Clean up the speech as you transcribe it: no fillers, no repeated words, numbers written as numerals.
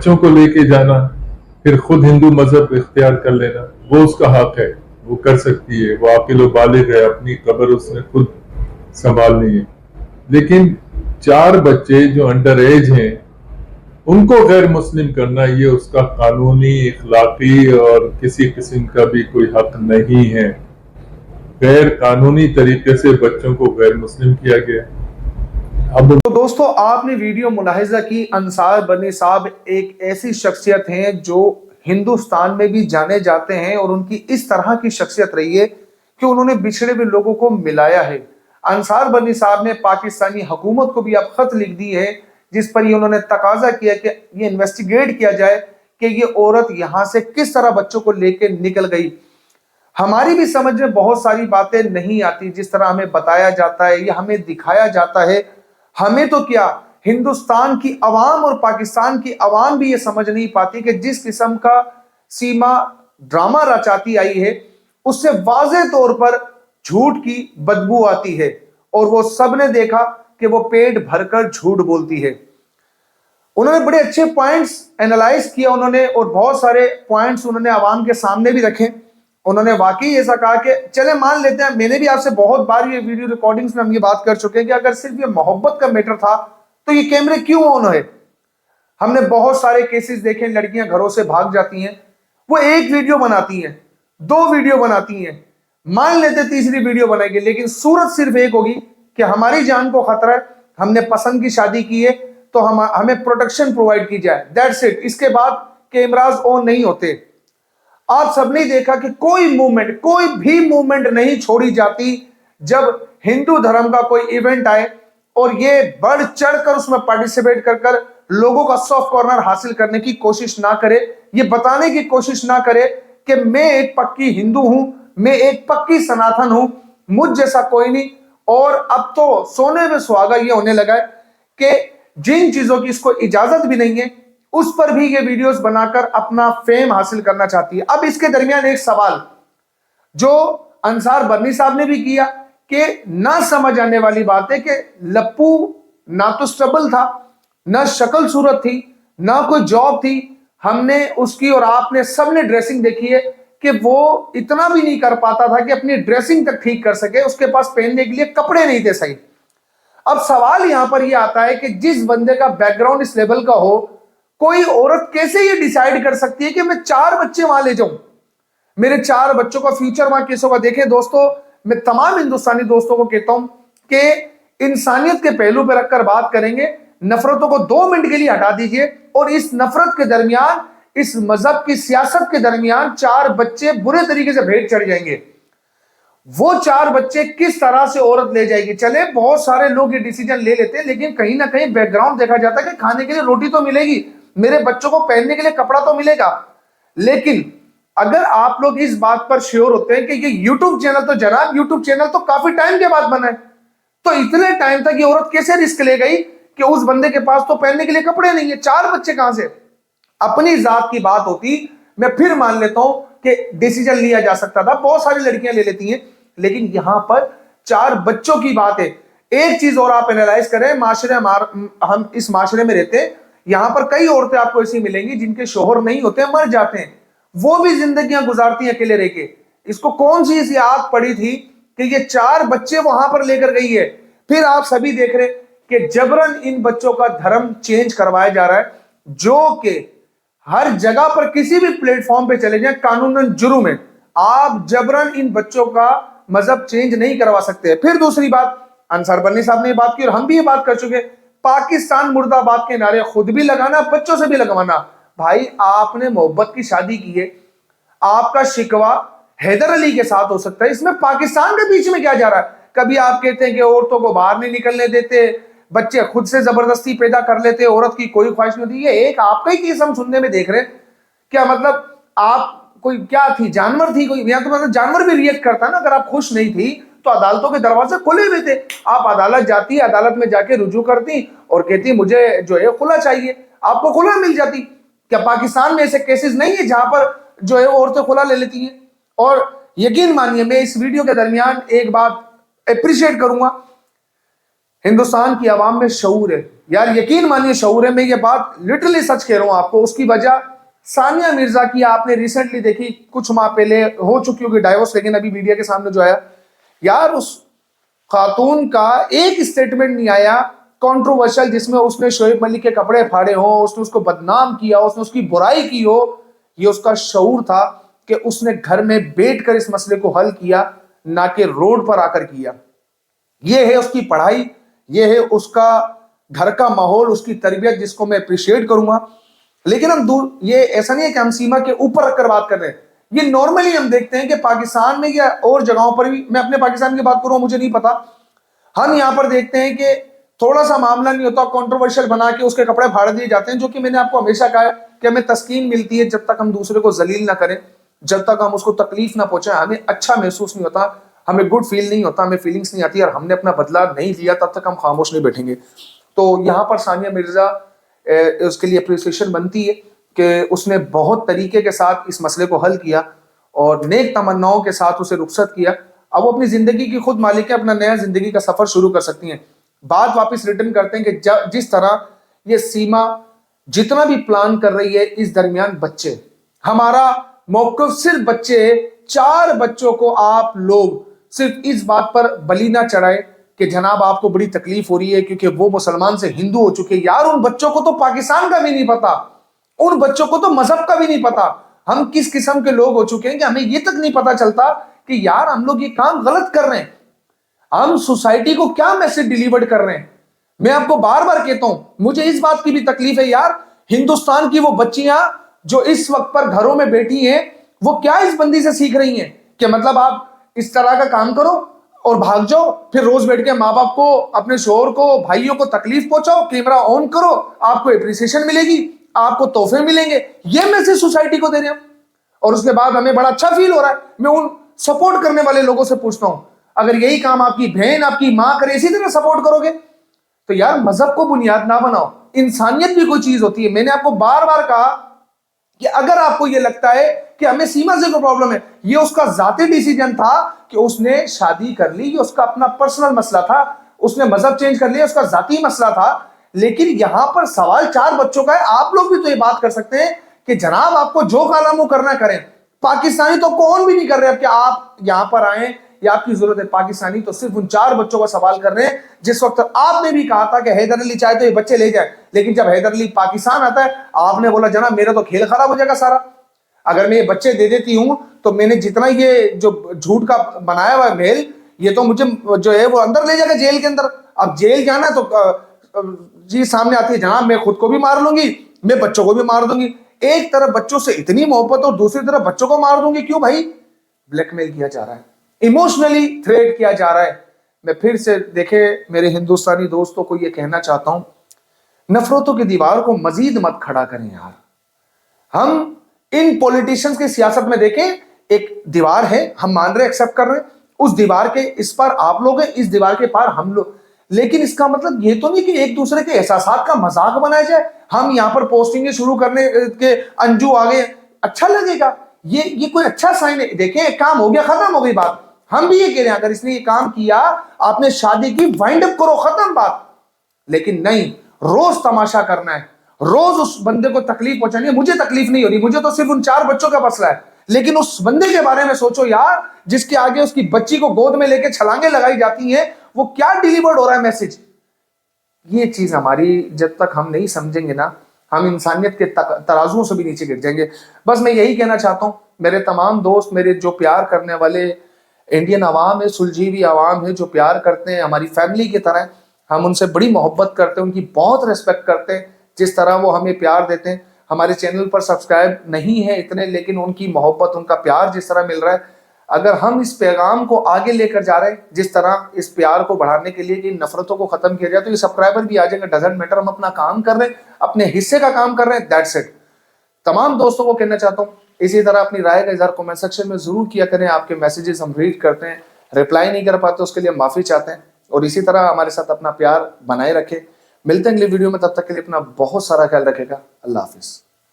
बच्चों को लेके जाना, फिर खुद हिंदू मजहब इख्तियार कर लेना, वो उसका हक है, वो कर सकती है, वो आकिल बालिग है, अपनी कब्र उसने खुद संभालनी है। लेकिन 4 बच्चे जो अंडर एज हैं उनको गैर मुस्लिम करना, ये उसका कानूनी, इखलाकी और किसी किस्म का भी कोई हक नहीं है। गैर कानूनी तरीके से बच्चों को गैर मुस्लिम किया गया। अब तो दोस्तों, आपने वीडियो मुलाहिजा की, अंसार बनी साहब एक ऐसी शख्सियत हैं जो हिंदुस्तान में भी जाने जाते हैं और उनकी इस तरह की शख्सियत रही है कि उन्होंने बिछड़े हुए लोगों को मिलाया है। अंसार बनी साहब ने पाकिस्तानी हुकूमत को भी अब खत लिख दी है जिस पर ये उन्होंने तकाजा किया कि ये इन्वेस्टिगेट किया जाए कि ये औरत यहां से किस तरह बच्चों को लेकर निकल गई। हमारी भी समझ में बहुत सारी बातें नहीं आती, जिस तरह हमें बताया जाता है या हमें दिखाया जाता है। हमें तो क्या, हिंदुस्तान की अवाम और पाकिस्तान की अवाम भी ये समझ नहीं पाती कि जिस किस्म का सीमा ड्रामा रचाती आई है उससे वाज़ेह तौर पर झूठ की बदबू आती है और वो सब ने देखा कि वो पेट भरकर झूठ बोलती है। उन्होंने बड़े अच्छे पॉइंट्स एनालाइज किया उन्होंने, और बहुत सारे पॉइंट्स उन्होंने आवाम के सामने भी रखे। उन्होंने वाकई ऐसा कहा कि चले मान लेते हैं, मैंने भी आपसे बहुत बार ये वीडियो रिकॉर्डिंग्स में हम ये बात कर चुके हैं कि अगर सिर्फ ये मोहब्बत का मैटर था तो ये कैमरे क्यों ऑन है। हमने बहुत सारे केसेस देखे, लड़कियां घरों से भाग जाती हैं, वो एक वीडियो बनाती हैं, 2 वीडियो बनाती हैं, मान लेते तीसरी वीडियो बनाएंगे, लेकिन सूरत सिर्फ एक होगी कि हमारी जान को खतरा है, हमने पसंद की शादी की है तो हमें प्रोटेक्शन प्रोवाइड की जाए, दैट्स इट। इसके बाद कैमरास ऑन नहीं होते। आप सबने देखा कि कोई भी मूवमेंट नहीं छोड़ी जाती जब हिंदू धर्म का कोई इवेंट आए और ये बढ़ चढ़कर उसमें पार्टिसिपेट कर लोगों का सॉफ्ट कॉर्नर हासिल करने की कोशिश ना करे, ये बताने की कोशिश ना करे कि मैं एक पक्की हिंदू हूं, मैं एक पक्की सनातन हूं, मुझ जैसा कोई नहीं। और अब तो सोने में सुहागा ये होने लगा है कि जिन चीजों की इसको इजाजत भी नहीं है उस पर भी ये वीडियोस बनाकर अपना फेम हासिल करना चाहती है। अब इसके दरमियान एक सवाल जो अंसार बर्नी साहब ने भी किया कि ना समझ आने वाली बात है कि लप्पू ना तो स्टबल था, ना शक्ल सूरत थी, ना कोई जॉब थी। हमने उसकी और आपने सबने ड्रेसिंग देखी है कि वो इतना भी नहीं कर पाता था कि अपनी ड्रेसिंग तक ठीक कर सके, उसके पास पहनने के लिए कपड़े नहीं थे सही। अब सवाल यहां पर यह आता है कि जिस बंदे का बैकग्राउंड इस लेवल का हो, कोई औरत कैसे ये डिसाइड कर सकती है कि मैं 4 बच्चे वहां ले जाऊं, मेरे 4 बच्चों का फ्यूचर वहां कैसे होगा। देखें दोस्तों, मैं तमाम हिंदुस्तानी दोस्तों को कहता हूं कि इंसानियत के पहलू पर रखकर बात करेंगे, नफरतों को 2 मिनट के लिए हटा दीजिए और इस नफरत के दरमियान, इस मजहब की सियासत के दरमियान 4 बच्चे बुरे तरीके से भेंट चढ़ जाएंगे। वो 4 बच्चे किस तरह से औरत ले जाएगी। चले बहुत सारे लोग ये डिसीजन ले लेते हैं, लेकिन कहीं ना कहीं बैकग्राउंड देखा जाता है कि खाने के लिए रोटी तो मिलेगी, मेरे बच्चों को पहनने के लिए कपड़ा तो मिलेगा। लेकिन अगर आप लोग इस बात पर श्योर होते हैं कि ये यूट्यूब चैनल, तो जनाब यूट्यूब चैनल तो काफी टाइम के बाद बना है, तो इतने टाइम तक ये औरत कैसे रिस्क ले गई कि उस बंदे के पास तो पहनने के लिए कपड़े नहीं है, 4 बच्चे कहां से। अपनी जात की बात होती मैं फिर मान लेता हूं कि डिसीजन लिया जा सकता था, बहुत सारी लड़कियां ले लेती हैं, लेकिन यहां पर 4 बच्चों की बात है। एक चीज और आप एनालाइज करें, माशरे, हम इस माशरे में रहते हैं, यहां पर कई औरतें आपको ऐसी मिलेंगी जिनके शोहर नहीं होते, मर जाते हैं, वो भी जिंदगियां गुजारती हैं अकेले रह के। इसको कौन सी ऐसी आग पड़ी थी कि ये 4 बच्चे वहां पर लेकर गई है। फिर आप सभी देख रहे कि जबरन इन बच्चों का धर्म चेंज करवाया जा रहा है, जो कि हर जगह पर किसी भी प्लेटफॉर्म पे चले जाए कानूनन जुर्म है। आप जबरन इन बच्चों का मजहब चेंज नहीं करवा सकते। फिर दूसरी बात, अंसार बनी साहब ने बात की और हम भी ये बात कर चुके, पाकिस्तान मुर्दाबाद के नारे खुद भी लगाना, बच्चों से भी लगवाना। भाई आपने मोहब्बत की शादी की है, आपका शिकवा हैदर अली के साथ हो सकता है, इसमें पाकिस्तान के बीच में क्या जा रहा है। कभी आप कहते हैं कि औरतों को बाहर नहीं निकलने देते, बच्चे खुद से जबरदस्ती पैदा कर लेते, औरत की कोई ख्वाहिश नहीं होती। ये एक आपका ही केस हम सुनने में देख रहे हैं। क्या मतलब आप कोई क्या थी, जानवर थी कोई, या तो मतलब जानवर भी रिएक्ट करता ना। अगर आप खुश नहीं थी तो अदालतों के दरवाजे खुले हुए थे, आप अदालत जाती, अदालत में जाके रुजू करती और कहती मुझे जो है खुला चाहिए, आपको खुला मिल जाती। क्या पाकिस्तान में ऐसे केसेस नहीं है जहां पर जो है औरतें खुला ले लेती हैं। और यकीन मानिए, मैं इस वीडियो के दरमियान एक बात अप्रिशिएट करूंगा, हिंदुस्तान की आवाम में शऊर है। यार यकीन मानिए शऊर है, मैं ये बात लिटरली सच कह रहा हूं आपको। उसकी वजह सानिया मिर्जा की आपने रिसेंटली देखी, कुछ माह पहले हो चुकी होगी डाइवोर्स, लेकिन अभी मीडिया के सामने जो आया, यार उस खातून का एक स्टेटमेंट नहीं आया कंट्रोवर्शियल जिसमें उसने शोएब मलिक के कपड़े फाड़े हो, उसने उसको बदनाम किया, उसने उसकी बुराई की हो। ये उसका शऊर था कि उसने घर में बैठकर इस मसले को हल किया, ना कि रोड पर आकर किया। ये है उसकी पढ़ाई, ये है उसका घर का माहौल, उसकी तरबियत, जिसको मैं अप्रिशिएट करूंगा। लेकिन हम दूर, ये ऐसा नहीं है कि हम सीमा के ऊपर रखकर बात कर रहे हैं। ये नॉर्मली हम देखते हैं कि पाकिस्तान में या और जगहों पर भी, मैं अपने पाकिस्तान की बात करूं मुझे नहीं पता, हम यहां पर देखते हैं कि थोड़ा सा मामला नहीं होता, कंट्रोवर्शियल बना के उसके कपड़े फाड़ दिए जाते हैं। जो कि मैंने आपको हमेशा कहा है कि हमें तस्कीन मिलती है जब तक हम दूसरे को जलील ना करें, जब तक हम उसको तकलीफ ना पहुंचाएं, हमें अच्छा महसूस नहीं होता, हमें गुड फील नहीं होता, हमें फीलिंग्स नहीं आती, और हमने अपना बदला नहीं लिया तब तक हम खामोश नहीं बैठेंगे। तो यहाँ पर सानिया मिर्जा, उसके लिए अप्रिसिएशन बनती है कि उसने बहुत तरीके के साथ इस मसले को हल किया और नेक तमन्नाओं के साथ उसे रुखसत किया। अब वो अपनी जिंदगी की खुद मालिक है, अपना नया जिंदगी का सफर शुरू कर सकती हैं। बात वापस रिटर्न करते हैं कि जिस तरह ये सीमा जितना भी प्लान कर रही है, इस दरमियान बच्चे, हमारा मौक़िफ़ सिर्फ बच्चे, 4 बच्चों को आप लोग सिर्फ इस बात पर बलि ना चढ़ाए कि जनाब आपको बड़ी तकलीफ हो रही है क्योंकि वो मुसलमान से हिंदू हो चुके। यार उन बच्चों को तो पाकिस्तान का भी नहीं पता, उन बच्चों को तो मजहब का भी नहीं पता, हम किस किस्म के लोग हो चुके हैं कि हमें ये तक नहीं पता चलता कि यार हम लोग ये काम गलत कर रहे हैं, हम सोसाइटी को क्या मैसेज डिलीवर कर रहे हैं। मैं आपको बार बार कहता हूं, मुझे इस बात की भी तकलीफ है यार, हिंदुस्तान की वो बच्चियां जो इस वक्त पर घरों में बैठी हैं, वो क्या इस बंदी से सीख रही हैं कि मतलब आप इस तरह का काम करो और भाग जाओ, फिर रोज बैठ के माँ बाप को, अपने शोहर को, भाइयों को तकलीफ पहुंचाओ, कैमरा ऑन करो, आपको एप्रिसिएशन मिलेगी, आपको तोहफे मिलेंगे, ये मैसेज सोसाइटी को दे रहे हैं। और उसके बाद हमें बड़ा अच्छा फील हो रहा है। मैं उन सपोर्ट करने वाले लोगों से पूछता हूं, अगर यही काम आपकी बहन, आपकी मां करे, इसी तरह सपोर्ट करोगे तो यार मजहब को बुनियाद ना बनाओ, इंसानियत भी कोई चीज होती है। मैंने आपको बार बार कहा कि अगर आपको यह लगता है कि हमें सीमा से कोई प्रॉब्लम है, ये उसका जाती डिसीजन था कि उसने शादी कर ली, ये उसका अपना पर्सनल मसला था, उसने मजहब चेंज कर लिया, उसका जाती मसला था। लेकिन यहां पर सवाल 4 बच्चों का है। आप लोग भी तो ये बात कर सकते हैं कि जनाब आपको जो कालामू करना करें, पाकिस्तानी तो कौन भी नहीं कर रहे अब कि आप यहां पर आए या आपकी जरूरत है। पाकिस्तानी तो सिर्फ उन 4 बच्चों का सवाल कर रहे हैं जिस वक्त आपने भी कहा था कि हैदर अली चाहे तो ये बच्चे ले जाए, लेकिन जब हैदर अली पाकिस्तान आता है आपने बोला जनाब मेरा तो खेल खराब हो जाएगा सारा, अगर मैं ये बच्चे दे देती हूं तो मैंने जितना ये जो झूठ का बनाया हुआ मेल, ये तो मुझे जो है वो अंदर ले जाएगा जेल के अंदर। अब जेल जाना है तो जी सामने आती है जनाब मैं खुद को भी मार लूंगी, मैं बच्चों को भी मार दूंगी। एक तरफ बच्चों से इतनी मोहब्बत और दूसरी तरफ बच्चों को मार दूंगी, क्यों भाई? ब्लैकमेल किया जा रहा है, इमोशनली थ्रेट किया जा रहा है। मैं फिर से देखे मेरे हिंदुस्तानी दोस्तों को ये कहना चाहता हूं, नफरतों की दीवार को मजीद मत खड़ा करें यार। हम इन पॉलिटिशियंस की सियासत में देखें, एक दीवार है, हम मान रहे, एक्सेप्ट कर रहे हैं, उस दीवार के इस पार आप लोग हैं, इस दीवार के पार हम लोग। लेकिन इसका मतलब ये तो नहीं कि एक दूसरे के एहसासात का मजाक बनाया जाए। हम यहां पर पोस्टिंग शुरू करने के अंजू आ गए, अच्छा लगेगा? ये कोई अच्छा साइन है? देखें काम हो गया, खत्म हो गई बात। हम भी ये कह रहे हैं अगर इसने ये काम किया, आपने शादी की, वाइंड अप करो, खत्म बात। लेकिन नहीं, रोज तमाशा करना है, रोज उस बंदे को तकलीफ पहुंचानी है। मुझे तकलीफ नहीं हो रही, मुझे तो सिर्फ उन 4 बच्चों का मसला है, लेकिन उस बंदे के बारे में सोचो यार, जिसके आगे उसकी बच्ची को गोद में लेके छलांगे लगाई जाती हैं, वो क्या डिलीवर्ड हो रहा है मैसेज। ये चीज हमारी जब तक हम नहीं समझेंगे ना, हम इंसानियत के तराजुओं से भी नीचे गिर जाएंगे। बस मैं यही कहना चाहता हूं, मेरे तमाम दोस्त, मेरे जो प्यार करने वाले इंडियन आवाम है, सुलझीवी आवाम है, जो प्यार करते हैं हमारी फैमिली की तरह, हम उनसे बड़ी मोहब्बत करते हैं, उनकी बहुत रिस्पेक्ट करते हैं, जिस तरह वो हमें प्यार देते हैं। हमारे चैनल पर सब्सक्राइब नहीं है इतने, लेकिन उनकी मोहब्बत, उनका प्यार जिस तरह मिल रहा है, अगर हम इस पैगाम को आगे लेकर जा रहे हैं, जिस तरह इस प्यार को बढ़ाने के लिए कि नफरतों को खत्म किया जाए, तो ये सब्सक्राइबर भी आ जाएंगे, डजंट मैटर। हम अपना काम कर रहे हैं, अपने हिस्से का काम कर रहे हैं, दैट्स इट। तमाम दोस्तों को कहना चाहता हूँ, इसी तरह अपनी राय का इज़हार कमेंट सेक्शन में जरूर किया करें। आपके मैसेजेस हम रीड करते हैं, रिप्लाई नहीं कर पाते उसके लिए हम माफी चाहते हैं, और इसी तरह हमारे साथ अपना प्यार बनाए रखें। मिलते हैं अगली वीडियो में, तब तक के लिए अपना बहुत सारा ख्याल रखेगा। अल्लाह हाफिज।